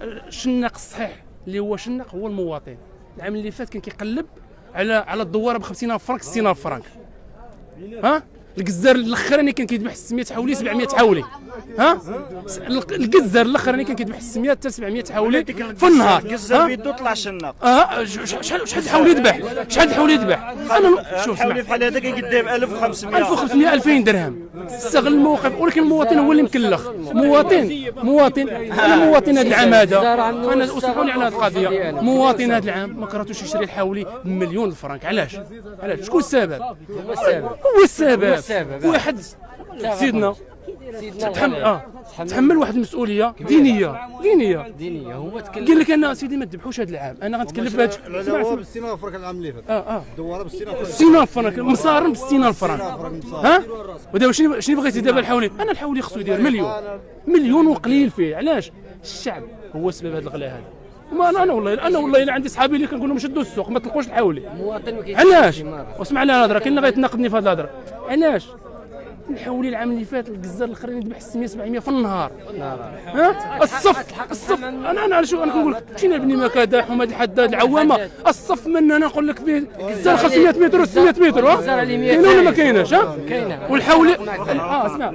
الشناق الصحيح اللي هو شناق هو المواطن. العام اللي فات كان كيقلب على الدواره ب 50,000 فرنك 60,000 فرنك. ها الجزار الاخراني كان كيذبح 600 حولي 700 حولي. ها الجزار الاخراني كان كيذبح 600 حتى 700 حولي في النهار. الجزار بيدو طلع الشناق. شحال الحول يذبح؟ شحال الحول يذبح؟ انا شوف حولي بحال هذا كيدي ب 1500 2000 درهم. استغل الموقف، ولكن المواطن هو اللي مكلخ. مواطن انا مواطن هذا العام هذا، انا اسمحوا لي على هذه القضيه. مواطن هذا العام ما كرهتوش يشري الحولي بمليون الفرنك. علاش؟ شكون السبب؟ هو السبب واحد سيدنا تحمل واحد المسؤوليه دينيه هو قال لك انا سيدي ما تذبحوش هذا العام، انا غنتكلف بهذا العدوى ب 60,000 فرنك العام اللي فات. الدواره ب 60,000 فرنك مصارم ب 60,000 فرنك. ها ودابا شنو بغيتي دابا الحولي؟ انا الحولي خصو يدير مليون وقليل فيه. علاش؟ الشعب هو سبب هذا الغلاء هذا. ما انا والله الا عندي صحابي اللي كنقول لهم شدوا السوق ما تلقوش الحولي. علاش؟ واسمع لي الهضره، كاين اللي غيتناقضني في هذه الهضره. علاش؟ الحولي العام اللي فات الجزار الاخرين يذبح 600 700 في النهار. ها الصف انا شو انا كنقول مشينا نبني مكادح وما حداد العوامه. الصف من انا نقول لك فيه 500 متر و 600 متر. كاينه ولا ما كايناش؟ والحولي اسمع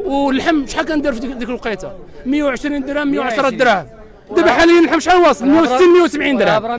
واللحم شحال كندير في ديك الوقيته؟ 120 درهم 110 دراهم. دابا حاليا اللحم شحال واصل؟ 160 170 درهم.